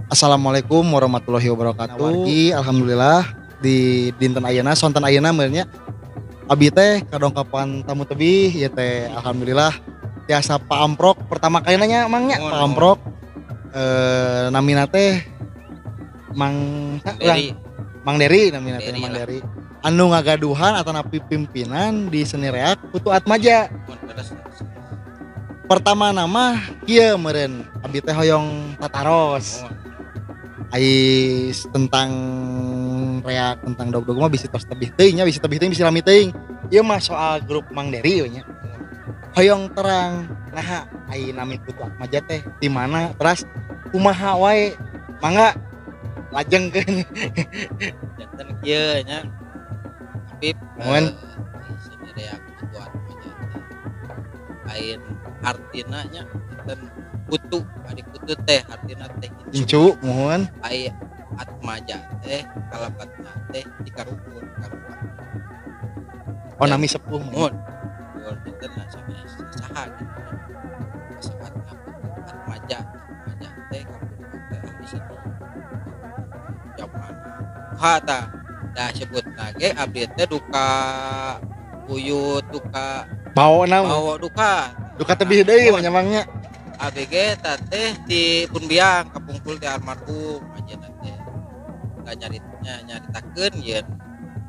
Assalamualaikum warahmatullahi wabarakatuh. Wargi, alhamdulillah di dinten ayeuna sonten ayeuna meureunnya abi teh kadongkapan tamu tebih ya teh alhamdulillah tiasa Pak Amprok pertama kali nanya emangnya Pak Amprok namina teh Mang Dari Mang Deri namina teh Deri Mang lah. Deri anu ngagaduhan atau napi pimpinan di seni reak Putu Atmaja. Pertama nama kieu meureun abi teh hoyong tataros ais tentang reak tentang dog-dog mah bisi tos tebih teuing nya bisi tebih teuing bisi lami teuing ieu mah soal grup Mang Deri we nya hoyong terang nah ai nami Putu Atmaja teh di mana teras kumaha wae mangga lajengkeun jantan kieu nya Habib Mohon. sendiri aku buat aja lain artina nya jantan putu adik putu teh artina teh incu mohon ai atmaja teh kalapatna teh dikarupun karupan oh nami sepuh mohon gol jantan sampai saha gitu sahabatna atmaja teh karupan teh di situ zaman hata dah sebut lagi abdi teh duka buyut duka bawa nama bawa duka tebih deui mah nyamangnya ABG teh di Punbiang kapungkul di almarhum aja teh nggak nyaritakeun yen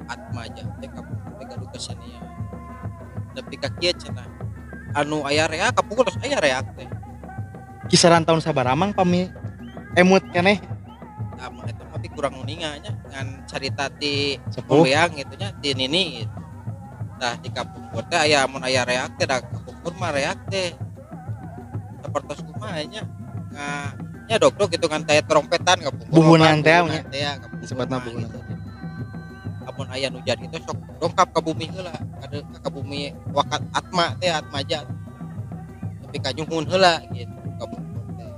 Atmaja teh kapungkul teh gaduh kesenian tapi ka kieu cenah anu aya reak kapungkul tos aya reak teh kisaran tahun sabaramang pami emut keneh amun eta mah kurang uninga nya ngan carita ti sepuh Punbiang gitu nya ti nini gitu. Tah di kapungkul teh aya mun aya reak teh da kapungkul mah reak teh sapertos kumaha nya nya dok gitu kan taya trompetan kapungkul buhunan teh nya ya disebutna buhunan amun aya nu jadi teh sok dongkap ka bumi heula ka bumi wakat atma teh atmaja tapi ka nyuhun heula gitu ka bumi teh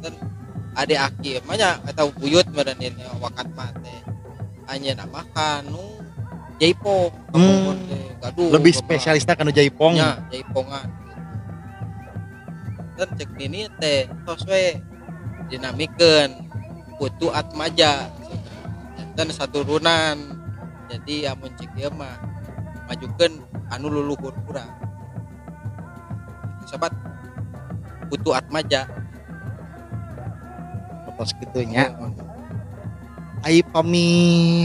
dan ade aki mah nya eta buyut meureun wakat mah teh anjeunna mah kanu jaipong gaduh lebih spesialisnya kanu jaipong nya jaipongan dan cek ini teh tos we dinamikeun Putu Atmaja dan saturunan jadi amun cek ieu mah majukeun anu luluhur urang sahabat Putu Atmaja tos kitu nya ai pami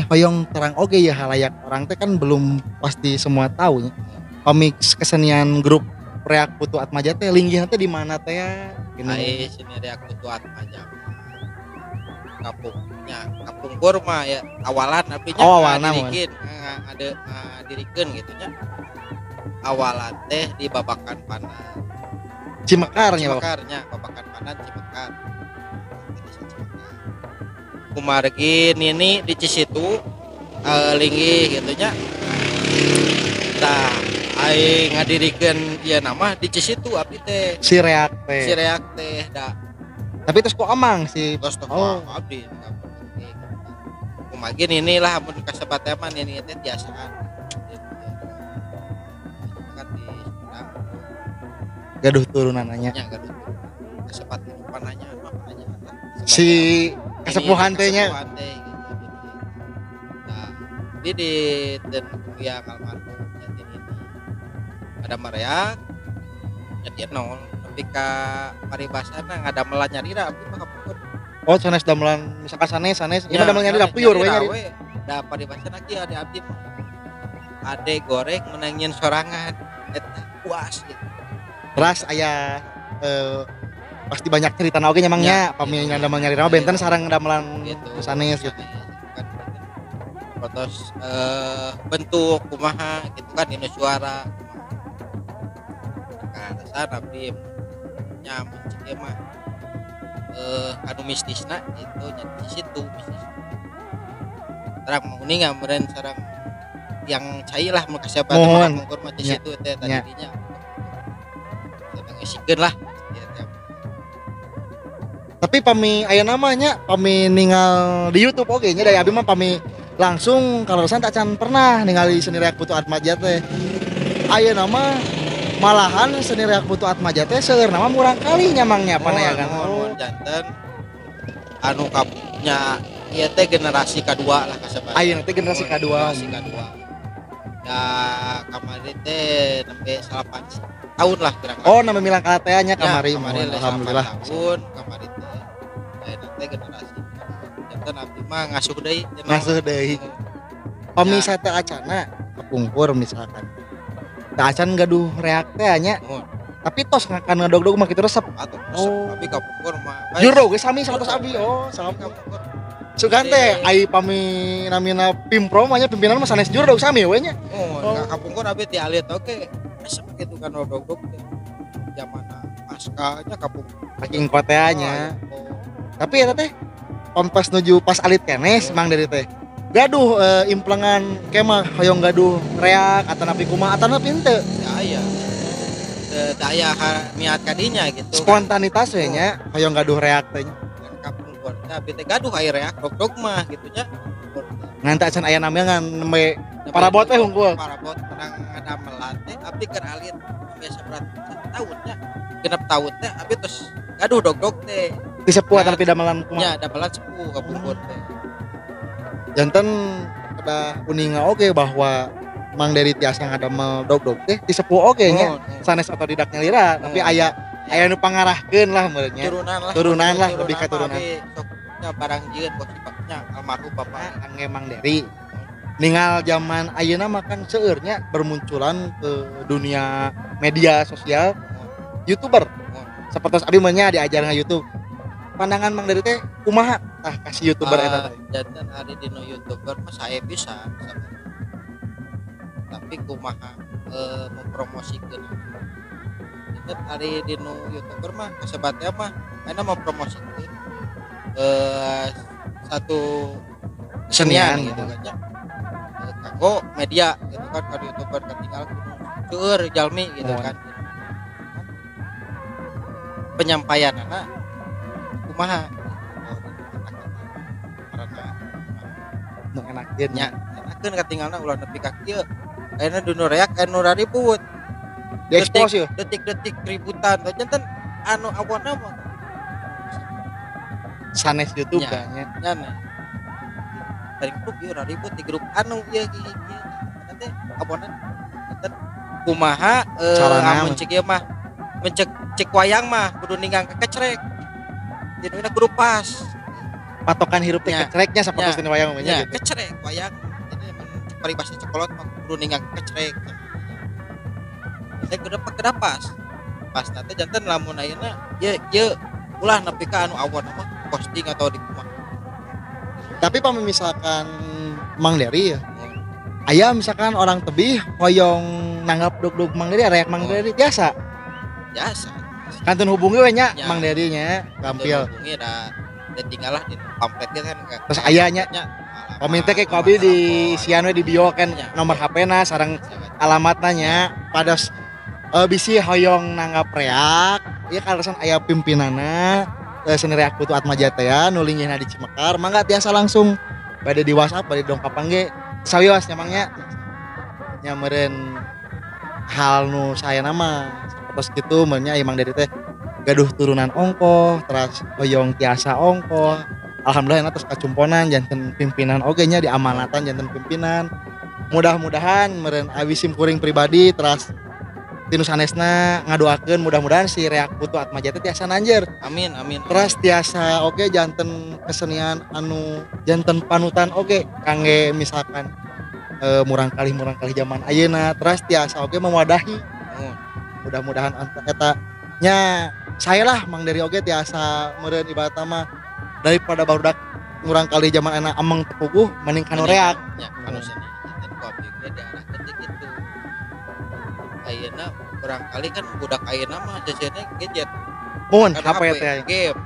hoyong terang oge ya halayak orang teh kan belum pasti semua tahu nya pami kesenian grup reak Putu Atmaja teh linggihna teh di mana teh ya ai sini reak Putu Atmaja kapungkur mah ya awalan artinya awalna ada dirikeun gitu nya awalan teh di Babakan Panan Cimekarnya Babakan Panan Cimekar kumargi nini di Cisitu linggih gitu nya tah ai ngadirikeun ieu nama di Cisitu abdi teh si reak teh da tapi terus kok amang si tos abdi kumagin inilah mun kasebat teh mah ini teh biasaan kan di Sunda gaduh turunan nya nya gaduh kasebat pananya si kesepuhan teh nya nah di dan yang almarhum jadi ini ada mareak jadi nol tapi ka paribasana ngada melan nyarira abdi mah kapungkur oh sanes damelan misalkan sanes ieu mah damelan nyarira puyur we nyari da paribasana kieu ade abdi ade goreng menangin sorangan eta puas gitu teras aya pasti banyak cerita oge nyamangnya pami damelan nyarira mah benten sareng damelan gitu sanes gitu kan fotos bentuk kumaha gitu kan ini suara kan sana abdi nyaman cek mah anu mistisna itu nya di situ mistis terang menguning meureun sareng yang cai lah mun kasaba mungkur mah di situ teh tadinya teh ngisikeun lah tapi pami aya namanya pami ningal di YouTube oge nya dari abi mah pami langsung kalau tak can pernah ningali seni reak Putu Atmaja teh aya nama malahan seni reak Putu Atmaja teh seueur nama murang kali nyamangnya apa ya kan janten anu kapnya ieu teh generasi kedua lah kasebut. Ayeuna teh generasi kedua. Generasi kedua. Ya kamari teh nembe 8 tahun lah kira-kira. Oh, nama milang kalateanya kamari. Kamari Alhamdulillah. tahun kamari teh. Ayeuna teh generasi. Janten abdi mah ngasuh deui. Ngasuh deui. Pamisah teh acana kepungkur misalkan. Teh acan gaduh reak teh nya. Tapi tos ngakan ngadog-dog mah kitu resep. Oh, tapi kapungkur mah. Juro geus sami 100 abdi. Oh, sami kapungkur. Sugan teh ai pami namina pimpro mah nya pimpinan mah sanes juro dog sami we nya. Oh, kapungkur abdi ti alit oke. Asa kitu kan dog-dog teh. Zamana paskanya kapungkur. Saking koteanya. Tapi eta teh pas nuju pas alit kenes mang dari teh. Gaduh implengan kemah hoyong gaduh reak atau napi kumaha atau napi henteu. Ya aya. Daya niat kadinya gitu. Spontanitas we nya hoyong gaduh reak teh. Kapungkur teh abdi teh gaduh aya reak dog-dog mah gitu nya. Ngan teh acan aya nameungan nembe parabot teh hungkul. Parabot tenang ada melatih abdi keur alit biasa berat tahun nya. Genep tahun teh abdi terus gaduh dog-dog teh. Disepuh tapi damelan kumaha. Ya, damelan sepuh kapungkur teh. Janten ada uninga oke bahwa Mang dari tiasa ngadamel dog-dog teh disepuh oke nya. Sanes otodidaknya lira, tapi aya nu pangarahkeun lah meureun nya. Turunan lah lebih ke turunan. Soknya barang jieun bos bapaknya almarhum bapak angge Mang Deri. Ningal zaman ayeuna makan seueur nya bermunculan ke dunia media sosial YouTuber. Sapertos abi mah nya diajar nga YouTube. Pandangan Mang Deri teh kumaha tah kasih YouTuber eta teh? Janten ari dino YouTuber mah saya bisa. Tapi kumaha mempromosikan itu hari di YouTuber mah kesebatnya mah karena mempromosikan satu kesenian gitu kan ya kanggo media gitu kan kalau YouTuber ketinggalan keur jalmi gitu kan penyampaian anak kumaha nu enakeun nya enakeun katinggalna ulah nepi ka kieu ayeuna dunia reak anu ribut diekspos yeuh detik-detik ributan janten anu awalna mah sanes YouTube nya nya dari grup ieu ribut di grup anu ieu teh awalna janten kumaha amun cek ieu mah mencek wayang mah kudu ninggang kecrek dina grup pas patokan hirup teh kecreknya sapertos dina wayang nya gitu kecrek wayang paribasa cekolot mah kudu ninggang kecrek. Teh kudu pas nanti janten lamun ayeuna ye ulah nepi ka anu awan mah posting atau di kumaha. Tapi misalkan Mang Deri ya. Aya misalkan orang tebih hoyong nanggap dog-dog Mang Deri reak Mang Deri biasa. Kantun hubungi we nya Mang Deri nya gampil. Hubungi da tinggal lah di pamfletnya kan. Terus ayanya komentar kayak kopi di sian we di bio kan nomor HP-na sareng alamatna nya pada bisi hoyong nanggap reak ieu kalesan aya pimpinanna seni reak putu Atma Jataya nu linggihna di Cimekar mangga tiasa langsung bade di WhatsApp bade dongkapan ge sawios nyamangnya nya meureun hal nu sayana mah sapertos kitu meureun nya Mang Deri teh gaduh turunan ongkoh terus hoyong tiasa ongkoh. Alhamdulillah terus kacumponan janten pimpinan oge nya diamanatan janten pimpinan. Mudah-mudahan meureun abi sim kuring pribadi terus tinu sanesna ngadoakeun mudah-mudahan si reak putu Atma Jataya tiasa nanjeur. Amin. Terus tiasa oge janten kesenian anu janten panutan oge kangge misalkan murang kali zaman ayeuna terus tiasa oge mewadahi. Mudah-mudahan eta nya saya lah Mang Deri oge tiasa meureun ibarat mah daripada barudak ngurang kali zaman anak ameng tepuguh mending kanu reak nya kanu seni dan kopi ge diarahkeun kitu ayeuna urang kali kan budak ayeuna mah jajannya gadget mun HP teh game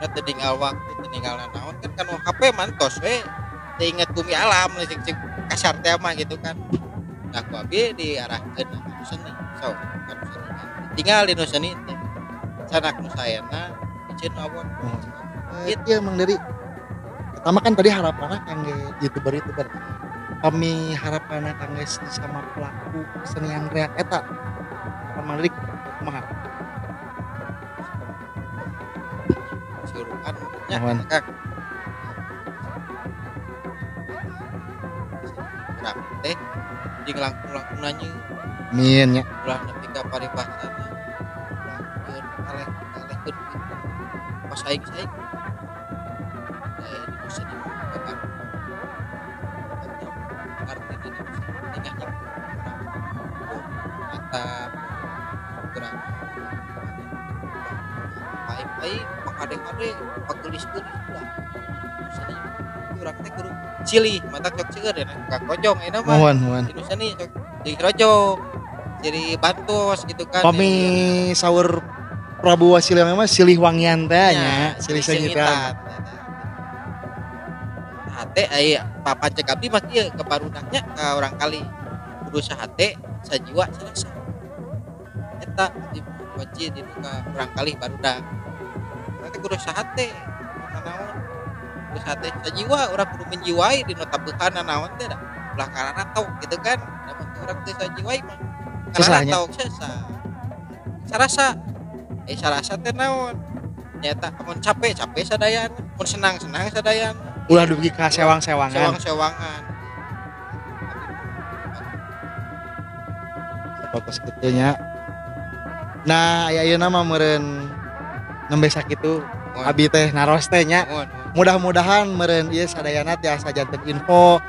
kita tinggal waktu tinggal naon kan HP mantos we teu inget bumi alam cek kasar teh mah gitu kan nah kopi diarahkeun kanu seni so kanu seni tinggal di nu seni teh sanak nu saena cin awon iya Mang Deri pertama kan tadi harapannya kangge YouTuber kami harapannya kangge sama pelaku kesenian reak eta Mang Deri kumaha suruhan nya Mohon. Kang kurang teh jeung langkung-langkung nanya Amin nya. ulah nepi ka paribasana ulah kaleh pas saing-saing di bisa dibuka arti di tingkahnya mata kurang baik-baik pakade-kade pagelis-gelis lah misalnya kurang teh kudu cilih mata cok cieur ya ka kojong enak mah Mohon. Indonesia nih cok jadi rojong jadi bantos gitu kan Pami sahur Prabu Wasilih mah silih wangian teh nya, ya, silih sengitan. hate aya papan cek abdi mah kieu ke barudaknya ka orang kali kudu sahate sajiwa selesai eta di wajib di ka orang kali barudak nanti kudu sahate naon kudu sahate sajiwa urang kudu menjiwai di notabeuhan naon teh da ulah karana tok gitu kan dapat urang teh sajiwai mah karana Sesahnya. tok sarasa sarasa teh naon nyata amun capek sadayan mun senang sadayan Ulah dugi ka sewang-sewangan. sewang-sewangan Fokus kitu nya. Nah, aya ayeuna mah meureun nembe sakitu abi teh naros teh nya. Mudah-mudahan meureun ieu sadayana tiasa janten info,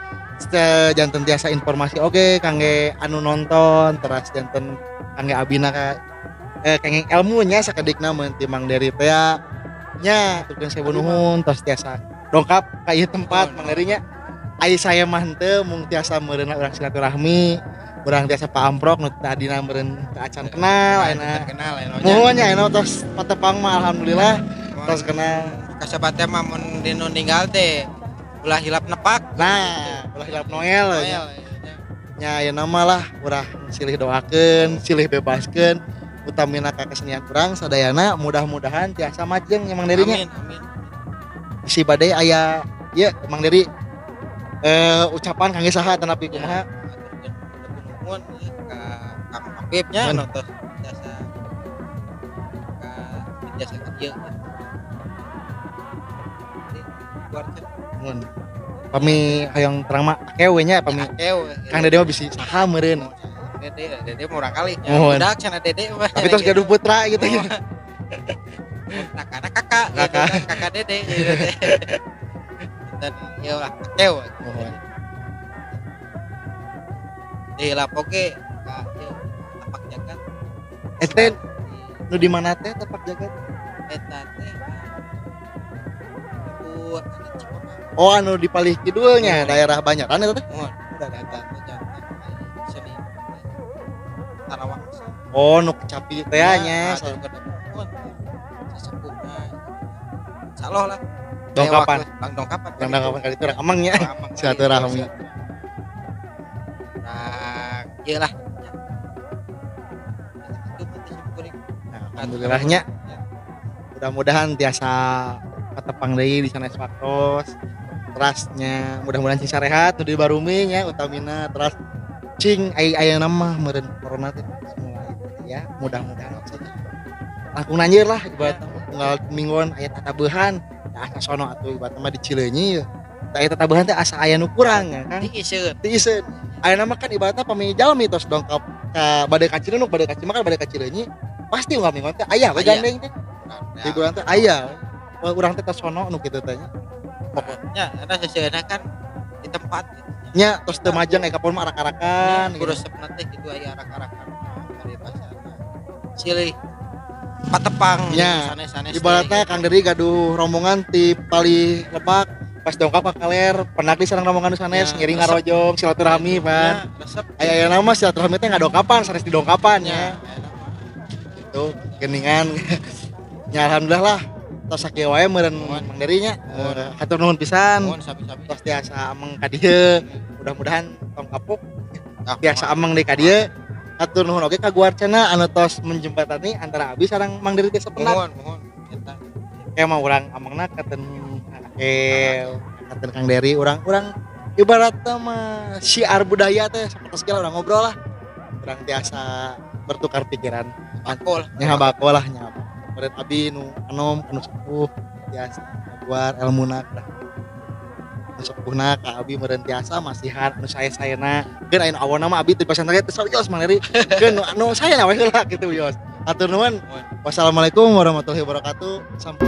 janten tiasa informasi oge kangge anu nonton, terus janten kangge abina ka kangge ilmu nya sakedikna mun ti Mang Dery teh nya tukeun sewu nuhun tos tiasa dongkap ka ieu tempat Mang Dery nya. Ai saya mah henteu mung tiasa meureun urang silaturahmi, urang tiasa paamprok nu tadina meureun teu acan kenal ayeuna. Mohon nya ayeuna tos patepang mah alhamdulillah tos kenal. Kasabate mah mun dinu ninggal teh ulah hilap nepak Nah, ulah hilap Noel nya ayeuna mah lah urang silih doakeun, silih bebaskeun utamina ka kesenian urang sadayana mudah-mudahan tiasa majeng nya Mang Dery nya. amin Isi bade aya ieu Mang Dery ucapan kangge saha tanapi kumaha? nuhun ka Kang Habib nya Mun. anu tos jasa ka ieu Mun. Pami hayang terang mah akewe nya pami Kang Dede mah bisi saha meureun. Dede mah urang kali Mohon. budak cenah Dede mah Tapi tos gaduh putra gitu. kakak kakak gitu kan, kakak Dede gitu teh. Dan ieu lah akeu Mohon. dihilap oge ka ieu tapak jagat Eten nu di mana teh tapak jagat? eta teh ku Cikopa Oh anu di palih kidulnya daerah Banyaran eta teh. data jantan seni Tarawang Oh nu kecapi teh nya. satu kedepun sesepuhna saloh lah Dongkapan. dongkapan Yang dongkapan kali itu urang amangnya. Silaturahmi. Nah, iyalah. Nah, alhamdulillahnya mudah-mudahan tiasa katepang deui di sanes waktos. Terasnya mudah-mudahan sisa rehat nu di Barumi nya utamina teras cing aya mah meureun corona teh mulai ya mudah-mudahan saja. Langkung nanjeur lah ibaratna tinggal mingguan aya tatabehan asa sono atuh ibaratna mah di Cileunyi. Tah aya tatabehan teh asa aya nu kurang ya kan. Diiseut. Teu iseun. Ayeuna mah kan ibaratna pami jalmi tos dongkap ka bade ka Cileunyi, bade ka Cimakan, bade ka Cileunyi. Pasti unggal mingguan teh aya we gandeng teh. Hiburan teh aya. Urang teh tos sono nu kitu teh nya. Pokoknya ada sesuatu kan di tempat gitu. Nya tos teu majeng aya kapon mah arak-arakan. Kurus sebenarnya gitu aya arak-arakan dari pasar. Silih patepang Nya, sanes-sanes. ibaratnya Kang Dery gaduh rombongan ti Pali Lebak pas dongkap ka Kaler, penak di sareng rombongan nu sanes Ya, ngiring resep. ngarojong silaturahmi pan. Resep Aya nama silaturahmi teh ngadongkapan sanes di dongkapan nya. nya. Itu geningan. Nya alhamdulillah lah. Tos sakieu wae meureun Mang Dery nya. Hatur nuhun pisan. Mohon sabi-sabi. Tos tiasa ameng ka dieu. Mudah-mudahan tong kapuk biasa ameng deui ka dieu. Hatur nuhun oge ka Guarcana anu tos menjembatani antara Abi sareng Mang Dery teh sepenat. Mohon eta. Kayak mah urang amengna katen katen Kang Dery urang ibaratna mah syiar budaya teh sapertos segala urang ngobrol lah. Urang tiasa bertukar pikiran. Bakul. Nya bako lah nya. meureun abi nu anom anu sepuh biasa ngaguar elmuna dah anu sepuhna ka abi meureun biasa masihan anu saya-sayana geun aya nu awalna mah abi teu pasantren teh serius maneri geun anu sayana we heula kitu yos atur nuhun wassalamualaikum warahmatullahi wabarakatuh sampai